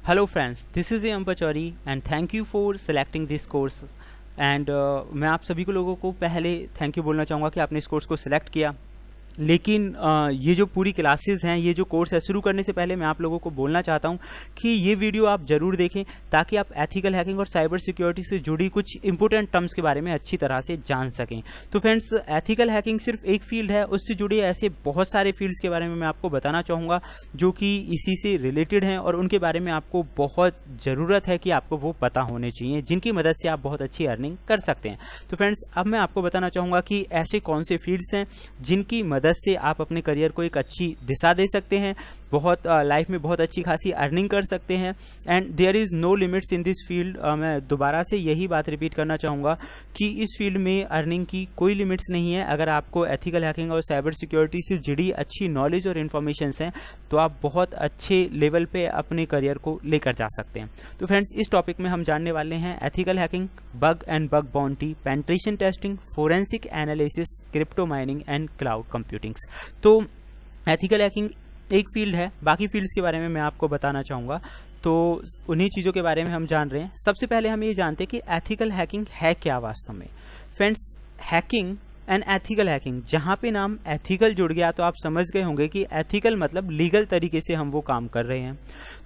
Hello friends, this is Am Pachori and thank you for selecting this course and मैं आप सभी को लोगों को पहले थैंक यू बोलना चाहूँगा कि आपने इस कोर्स को सिलेक्ट किया। लेकिन ये जो पूरी क्लासेस हैं, ये जो कोर्स है, शुरू करने से पहले मैं आप लोगों को बोलना चाहता हूँ कि ये वीडियो आप ज़रूर देखें ताकि आप एथिकल हैकिंग और साइबर सिक्योरिटी से जुड़ी कुछ इंपॉर्टेंट टर्म्स के बारे में अच्छी तरह से जान सकें। तो फ्रेंड्स, एथिकल हैकिंग सिर्फ एक फील्ड है, उससे जुड़े ऐसे बहुत सारे फील्ड्स के बारे में मैं आपको बताना चाहूँगा जो कि इसी से रिलेटेड हैं और उनके बारे में आपको बहुत ज़रूरत है कि आपको वो पता होने चाहिए, जिनकी मदद से आप बहुत अच्छी अर्निंग कर सकते हैं। तो फ्रेंड्स, अब मैं आपको बताना चाहूँगा कि ऐसे कौन से फील्ड्स हैं जिनकी मदद से आप अपने करियर को एक अच्छी दिशा दे सकते हैं, बहुत लाइफ में बहुत अच्छी खासी अर्निंग कर सकते हैं and there is no limits in this field. मैं दोबारा से यही बात रिपीट करना चाहूँगा कि इस फील्ड में अर्निंग की कोई लिमिट्स नहीं है। अगर आपको एथिकल हैकिंग और साइबर सिक्योरिटी से जुड़ी अच्छी नॉलेज और इन्फॉर्मेशंस हैं तो आप बहुत अच्छे लेवल पे अपने करियर को लेकर जा सकते हैं। तो फ्रेंड्स, इस टॉपिक में हम जानने वाले हैं ethical hacking, bug and bug bounty, penetration testing, forensic analysis, crypto mining and cloud computings. तो एथिकल हैकिंग एक फील्ड है, बाकी फील्ड्स के बारे में मैं आपको बताना चाहूँगा। तो उन्हीं चीज़ों के बारे में हम जान रहे हैं। सबसे पहले हम ये जानते हैं कि एथिकल हैकिंग है क्या वास्तव में। Friends, hacking and ethical hacking, जहाँ पे नाम एथिकल जुड़ गया तो आप समझ गए होंगे कि एथिकल मतलब लीगल तरीके से हम वो काम कर रहे हैं।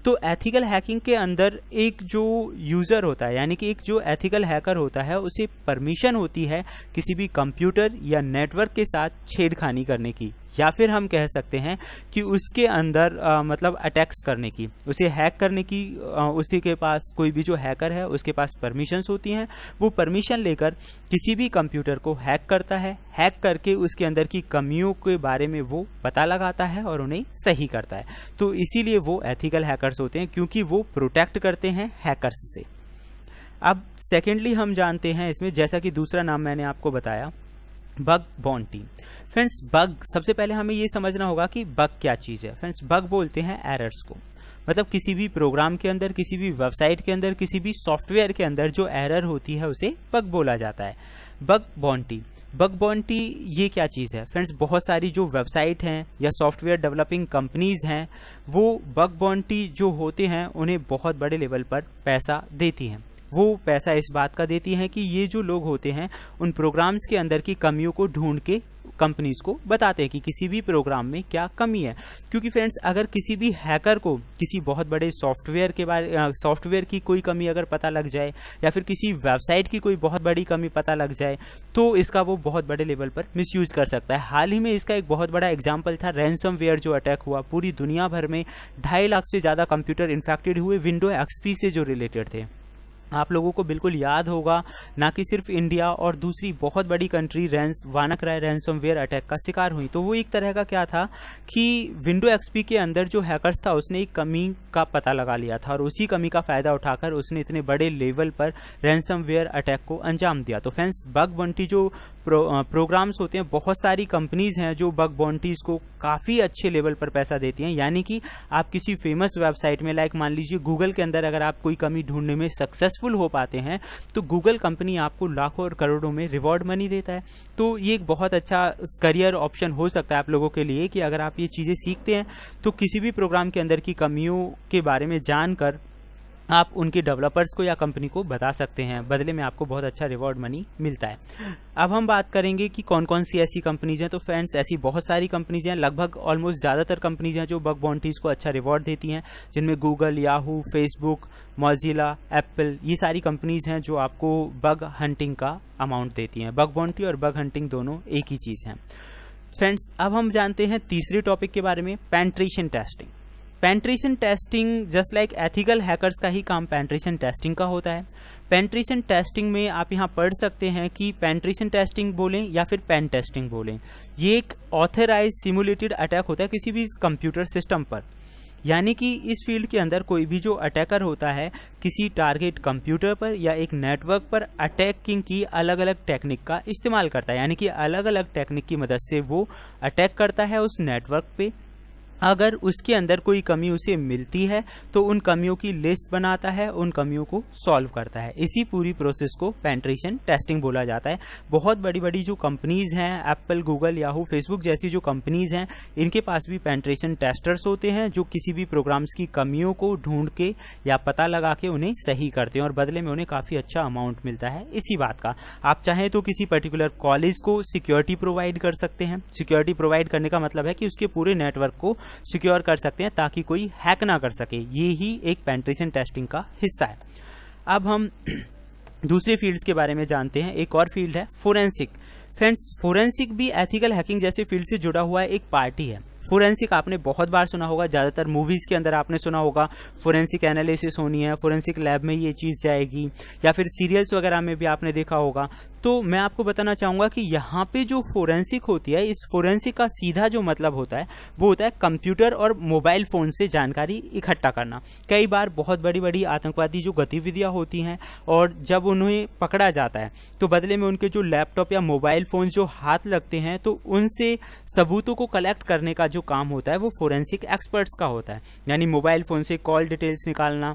तो एथिकल हैकिंग के अंदर एक जो यूज़र होता है, यानी कि एक जो एथिकल हैकर होता है, उसे परमिशन होती है किसी भी कंप्यूटर या नेटवर्क के साथ छेड़खानी करने की, या फिर हम कह सकते हैं कि उसके अंदर मतलब अटैक्स करने की, उसे हैक करने की। उसी के पास, कोई भी जो हैकर है उसके पास परमिशंस होती हैं। वो परमिशन लेकर किसी भी कंप्यूटर को हैक करता है, हैक करके उसके अंदर की कमियों के बारे में वो पता लगाता है और उन्हें सही करता है। तो इसीलिए वो एथिकल हैकर्स होते हैं, क्योंकि वो प्रोटेक्ट करते हैं हैकर्स से। अब सेकेंडली हम जानते हैं इसमें, जैसा कि दूसरा नाम मैंने आपको बताया, बग बाउंटी। फ्रेंड्स, बग, सबसे पहले हमें ये समझना होगा कि बग क्या चीज़ है। फ्रेंड्स, बग बोलते हैं एरर्स को, मतलब किसी भी प्रोग्राम के अंदर, किसी भी वेबसाइट के अंदर, किसी भी सॉफ्टवेयर के अंदर जो एरर होती है उसे बग बोला जाता है। बग बाउंटी, बग बाउंटी ये क्या चीज़ है। फ्रेंड्स, बहुत सारी जो वेबसाइट हैं या सॉफ्टवेयर डेवलपिंग कंपनीज हैं, वो बग बाउंटी जो होते हैं उन्हें बहुत बड़े लेवल पर पैसा देती हैं। वो पैसा इस बात का देती हैं कि ये जो लोग होते हैं उन प्रोग्राम्स के अंदर की कमियों को ढूंढ के कंपनीज को बताते हैं कि किसी भी प्रोग्राम में क्या कमी है। क्योंकि फ्रेंड्स, अगर किसी भी हैकर को किसी बहुत बड़े सॉफ्टवेयर की कोई कमी अगर पता लग जाए या फिर किसी वेबसाइट की कोई बहुत बड़ी कमी पता लग जाए तो इसका वो बहुत बड़े लेवल पर मिसयूज कर सकता है। हाल ही में इसका एक बहुत बड़ा एग्जाम्पल था रैनसमवेयर जो अटैक हुआ। पूरी दुनिया भर में 2.5 लाख से ज़्यादा कंप्यूटर इन्फेक्टेड हुए, विंडो एक्सपी से जो रिलेटेड थे। आप लोगों को बिल्कुल याद होगा, ना कि सिर्फ इंडिया और दूसरी बहुत बड़ी कंट्री वानाक्राई रैनसमवेयर अटैक का शिकार हुई। तो वो एक तरह का क्या था कि विंडो एक्सपी के अंदर जो हैकर्स था उसने एक कमी का पता लगा लिया था और उसी कमी का फ़ायदा उठाकर उसने इतने बड़े लेवल पर रैनसमवेयर अटैक को अंजाम दिया। तो फ्रेंड्स, बग बाउंटी जो प्रोग्राम्स होते हैं, बहुत सारी कंपनीज़ हैं जो बग बाउंटीज़ को काफ़ी अच्छे लेवल पर पैसा देती हैं। यानी कि आप किसी फेमस वेबसाइट में, लाइक मान लीजिए गूगल के अंदर, अगर आप कोई कमी ढूंढने में सक्सेसफुल हो पाते हैं तो गूगल कंपनी आपको लाखों और करोड़ों में रिवॉर्ड मनी देता है। तो ये एक बहुत अच्छा करियर ऑप्शन हो सकता है आप लोगों के लिए कि अगर आप ये चीज़ें सीखते हैं तो किसी भी प्रोग्राम के अंदर की कमियों के बारे में जानकर आप उनके डेवलपर्स को या कंपनी को बता सकते हैं, बदले में आपको बहुत अच्छा रिवॉर्ड मनी मिलता है। अब हम बात करेंगे कि कौन कौन सी ऐसी कंपनीज हैं। तो फ्रेंड्स, ऐसी बहुत सारी कंपनीज हैं, लगभग ऑलमोस्ट ज़्यादातर कंपनीज हैं जो बग बाउंटीज़ को अच्छा रिवॉर्ड देती हैं, जिनमें Google, Yahoo, Facebook, Mozilla, Apple, ये सारी कंपनीज हैं जो आपको बग हंटिंग का अमाउंट देती हैं। बग बाउंटी और बग हंटिंग दोनों एक ही चीज़ हैं। फ्रेंड्स, अब हम जानते हैं तीसरे टॉपिक के बारे में, penetration testing. Penetration testing just like ethical hackers का ही काम पेनिट्रेशन टेस्टिंग का होता है। पेनिट्रेशन टेस्टिंग में आप यहाँ पढ़ सकते हैं कि पेनिट्रेशन टेस्टिंग बोलें या फिर पेन टेस्टिंग बोलें, ये एक ऑथराइज सिमुलेटेड अटैक होता है किसी भी कंप्यूटर सिस्टम पर। यानी कि इस फील्ड के अंदर कोई भी जो अटैकर होता है किसी टारगेट कंप्यूटर पर या एक नेटवर्क पर अटैकिंग की अलग अलग टेक्निक का इस्तेमाल करता है। यानी कि अलग अलग टेक्निक की मदद से वो अटैक करता है उस नेटवर्क पे अगर उसके अंदर कोई कमी उसे मिलती है तो उन कमियों की लिस्ट बनाता है, उन कमियों को सॉल्व करता है। इसी पूरी प्रोसेस को पेनिट्रेशन टेस्टिंग बोला जाता है। बहुत बड़ी बड़ी जो कंपनीज हैं, एप्पल, गूगल, याहू, फेसबुक जैसी जो कंपनीज हैं, इनके पास भी पेनिट्रेशन टेस्टर्स होते हैं जो किसी भी प्रोग्राम्स की कमियों को ढूंढ के या पता लगा के उन्हें सही करते हैं और बदले में उन्हें काफ़ी अच्छा अमाउंट मिलता है। इसी बात का आप चाहें तो किसी पर्टिकुलर कॉलेज को सिक्योरिटी प्रोवाइड कर सकते हैं। सिक्योरिटी प्रोवाइड करने का मतलब है कि उसके पूरे नेटवर्क को सिक्योर कर सकते हैं ताकि कोई हैक ना कर सके। ये ही एक पेनिट्रेशन टेस्टिंग का हिस्सा है। अब हम दूसरे फील्ड्स के बारे में जानते हैं। एक और फील्ड है फोरेंसिक। फ्रेंड्स, फोरेंसिक भी एथिकल हैकिंग जैसे फील्ड से जुड़ा हुआ एक पार्टी है। फोरेंसिक आपने बहुत बार सुना होगा, ज़्यादातर मूवीज़ के अंदर आपने सुना होगा फोरेंसिक एनालिसिस होनी है, फोरेंसिक लैब में ये चीज़ जाएगी, या फिर सीरियल्स वगैरह में भी आपने देखा होगा। तो मैं आपको बताना चाहूँगा कि यहाँ पे जो फोरेंसिक होती है, इस फोरेंसिक का सीधा जो मतलब होता है वो होता है कंप्यूटर और मोबाइल फ़ोन से जानकारी इकट्ठा करना। कई बार बहुत बड़ी बड़ी आतंकवादी जो गतिविधियाँ होती हैं और जब उन्हें पकड़ा जाता है तो बदले में उनके जो लैपटॉप या मोबाइल फ़ोन जो हाथ लगते हैं तो उनसे सबूतों को कलेक्ट करने का जो काम होता है वो फोरेंसिक एक्सपर्ट्स का होता है। यानी मोबाइल फ़ोन से कॉल डिटेल्स निकालना,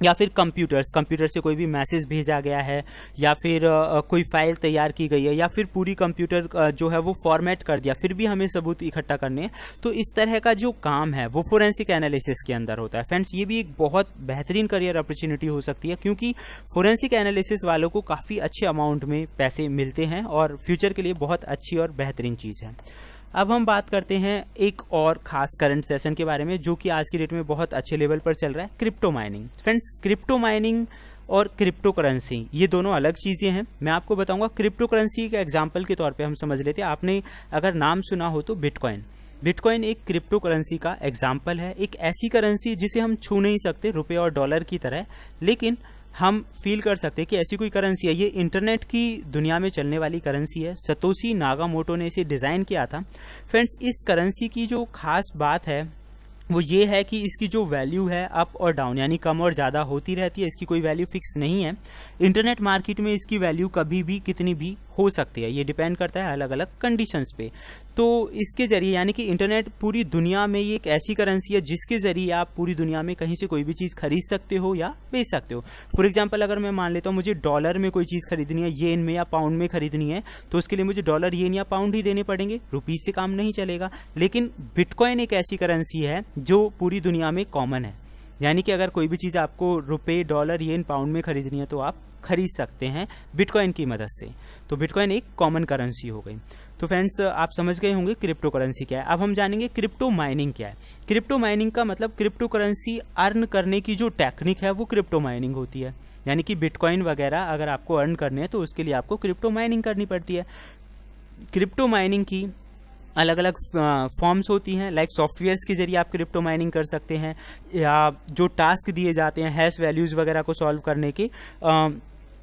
या फिर कंप्यूटर से कोई भी मैसेज भेजा गया है, या फिर कोई फाइल तैयार की गई है, या फिर पूरी कंप्यूटर जो है वो फॉर्मेट कर दिया, फिर भी हमें सबूत इकट्ठा करने हैं। तो इस तरह का जो काम है वो फोरेंसिक एनालिसिस के अंदर होता है। फ्रेंड्स, ये भी एक बहुत बेहतरीन करियर अपॉर्चुनिटी हो सकती है क्योंकि फोरेंसिक एनालिसिस वालों को काफ़ी अच्छे अमाउंट में पैसे मिलते हैं और फ्यूचर के लिए बहुत अच्छी और बेहतरीन चीज़ है। अब हम बात करते हैं एक और खास करंट सेशन के बारे में जो कि आज की डेट में बहुत अच्छे लेवल पर चल रहा है, crypto mining. Friends, crypto mining और क्रिप्टो करेंसी ये दोनों अलग चीज़ें हैं। मैं आपको बताऊंगा क्रिप्टो करेंसी के एग्जांपल के तौर पे हम समझ लेते हैं। आपने अगर नाम सुना हो तो बिटकॉइन एक क्रिप्टो करेंसी का एग्जाम्पल है। एक ऐसी करेंसी जिसे हम छू नहीं सकते, रुपये और डॉलर की तरह, लेकिन हम फील कर सकते हैं कि ऐसी कोई करेंसी है। ये इंटरनेट की दुनिया में चलने वाली करेंसी है। सतोशी नाकामोटो ने इसे डिज़ाइन किया था। फ्रेंड्स, इस करेंसी की जो खास बात है वो ये है कि इसकी जो वैल्यू है अप और डाउन यानी कम और ज़्यादा होती रहती है। इसकी कोई वैल्यू फिक्स नहीं है। इंटरनेट मार्केट में इसकी वैल्यू कभी भी कितनी भी हो सकती है, ये डिपेंड करता है अलग अलग कंडीशंस पे। तो इसके ज़रिए यानी कि इंटरनेट पूरी दुनिया में ये एक ऐसी करेंसी है जिसके ज़रिए आप पूरी दुनिया में कहीं से कोई भी चीज़ खरीद सकते हो या बेच सकते हो। फॉर एग्जांपल, अगर मैं मान लेता हूँ मुझे डॉलर में कोई चीज़ खरीदनी है, येन में या पाउंड में खरीदनी है, तो उसके लिए मुझे डॉलर, येन या पाउंड ही देने पड़ेंगे, रुपीज़ से काम नहीं चलेगा। लेकिन बिटकॉइन एक ऐसी करेंसी है जो पूरी दुनिया में कॉमन है। यानी कि अगर कोई भी चीज़ आपको रुपये, डॉलर, येन, पाउंड में खरीदनी है तो आप खरीद सकते हैं बिटकॉइन की मदद से। तो बिटकॉइन एक कॉमन करेंसी हो गई। तो फ्रेंड्स, आप समझ गए होंगे क्रिप्टो करेंसी क्या है। अब हम जानेंगे क्रिप्टो माइनिंग क्या है। क्रिप्टो माइनिंग का मतलब क्रिप्टो करेंसी अर्न करने की जो टेक्निक है वो क्रिप्टो माइनिंग होती है। यानी कि बिटकॉइन वगैरह अगर आपको अर्न करने हैं तो उसके लिए आपको क्रिप्टो माइनिंग करनी पड़ती है। क्रिप्टो माइनिंग की अलग अलग फॉर्म्स होती हैं। लाइक सॉफ्टवेयर्स के जरिए आप क्रिप्टो माइनिंग कर सकते हैं, या जो टास्क दिए जाते हैं हैश वैल्यूज़ वगैरह को सॉल्व करने के,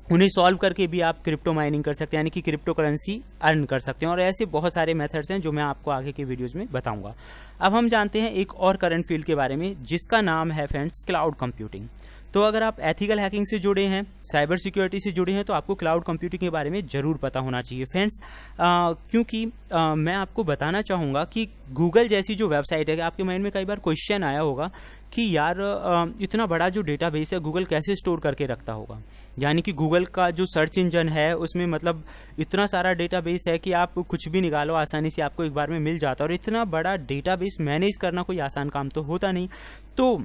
उन्हें सॉल्व करके भी आप क्रिप्टो माइनिंग कर सकते हैं, यानी कि क्रिप्टो करेंसी अर्न कर सकते हैं। और ऐसे बहुत सारे मेथड्स हैं जो मैं आपको आगे के वीडियोज़ में बताऊंगा। अब हम जानते हैं एक और करंट फील्ड के बारे में जिसका नाम है फ्रेंड्स क्लाउड कंप्यूटिंग। तो अगर आप एथिकल हैकिंग से जुड़े हैं, साइबर सिक्योरिटी से जुड़े हैं, तो आपको क्लाउड कंप्यूटिंग के बारे में ज़रूर पता होना चाहिए फ्रेंड्स। क्योंकि मैं आपको बताना चाहूँगा कि गूगल जैसी जो वेबसाइट है, आपके माइंड में कई बार क्वेश्चन आया होगा कि यार इतना बड़ा जो डेटाबेस है गूगल कैसे स्टोर करके रखता होगा। यानी कि गूगल का जो सर्च इंजन है उसमें मतलब इतना सारा डेटाबेस है कि आप कुछ भी निकालो आसानी से आपको एक बार में मिल जाता है, और इतना बड़ा डेटाबेस मैनेज करना कोई आसान काम तो होता नहीं। तो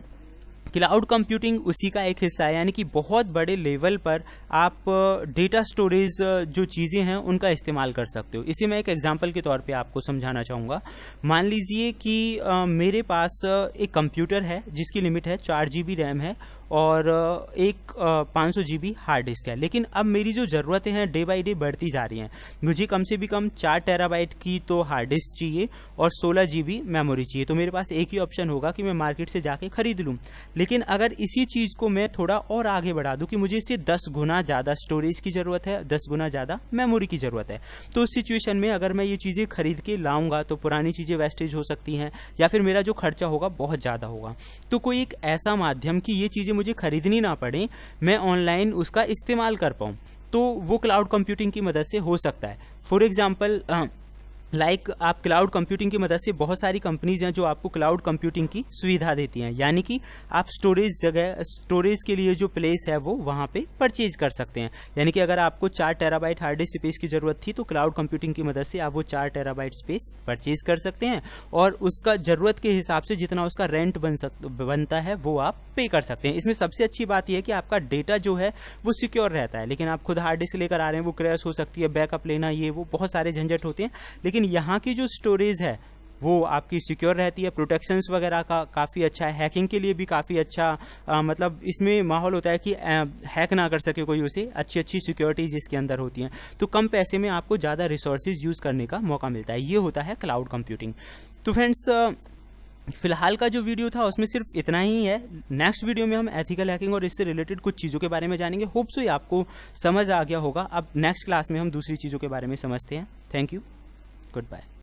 क्लाउड कंप्यूटिंग उसी का एक हिस्सा है। यानी कि बहुत बड़े लेवल पर आप डेटा स्टोरेज जो चीज़ें हैं उनका इस्तेमाल कर सकते हो। इसे मैं एक एग्जांपल के तौर पे आपको समझाना चाहूँगा। मान लीजिए कि मेरे पास एक कंप्यूटर है जिसकी लिमिट है 4 GB रैम है और एक 500 GB हार्ड डिस्क है। लेकिन अब मेरी जो ज़रूरतें हैं डे बाई डे बढ़ती जा रही हैं। मुझे कम से भी कम 4 टेराबाइट की तो हार्ड डिस्क चाहिए और 16 GB मेमोरी चाहिए। तो मेरे पास एक ही ऑप्शन होगा कि मैं मार्केट से जाके खरीद लूँ। लेकिन अगर इसी चीज़ को मैं थोड़ा और आगे बढ़ा दूँ कि मुझे इससे 10 गुना ज़्यादा स्टोरेज की ज़रूरत है, 10 गुना ज़्यादा मेमोरी की ज़रूरत है, तो उस सिचुएशन में अगर मैं ये चीज़ें खरीद के लाऊंगा तो पुरानी चीज़ें वेस्टेज हो सकती हैं, या फिर मेरा जो खर्चा होगा बहुत ज़्यादा होगा। तो कोई एक ऐसा माध्यम कि ये चीज़ें मुझे खरीदनी ना पड़े, मैं ऑनलाइन उसका इस्तेमाल कर पाऊँ, तो वो क्लाउड कंप्यूटिंग की मदद से हो सकता है। फॉर एग्जांपल लाइक आप क्लाउड कंप्यूटिंग की मदद से, बहुत सारी कंपनीज हैं जो आपको क्लाउड कंप्यूटिंग की सुविधा देती हैं, यानी कि आप स्टोरेज के लिए जो प्लेस है वो वहाँ पे परचेज कर सकते हैं। यानी कि अगर आपको 4 टेराबाइट हार्ड डिस्क स्पेस की ज़रूरत थी तो क्लाउड कंप्यूटिंग की मदद से आप वो 4 टेराबाइट स्पेस परचेज कर सकते हैं और उसका ज़रूरत के हिसाब से जितना उसका रेंट बनता है वो आप पे कर सकते हैं। इसमें सबसे अच्छी बात यह है कि आपका डेटा जो है वो सिक्योर रहता है, लेकिन आप खुद हार्ड डिस्क लेकर आ रहे हैं, वो क्रैश हो सकती है, बैकअप लेना, ये वो बहुत सारे झंझट होते हैं। लेकिन यहाँ की जो स्टोरेज है वो आपकी सिक्योर रहती है, प्रोटेक्शंस वगैरह का काफ़ी अच्छा है, हैकिंग के लिए भी काफ़ी अच्छा मतलब इसमें माहौल होता है कि हैक ना कर सके कोई उसे, अच्छी अच्छी सिक्योरिटीज इसके अंदर होती हैं, तो कम पैसे में आपको ज़्यादा रिसोर्सेज यूज़ करने का मौका मिलता है। ये होता है क्लाउड कंप्यूटिंग। तो फ्रेंड्स, फिलहाल का जो वीडियो था उसमें सिर्फ इतना ही है। नेक्स्ट वीडियो में हम एथिकल हैकिंग और इससे रिलेटेड कुछ चीज़ों के बारे में जानेंगे। होप सो ये आपको समझ आ गया होगा। अब नेक्स्ट क्लास में हम दूसरी चीज़ों के बारे में समझते हैं। Thank you, good bye.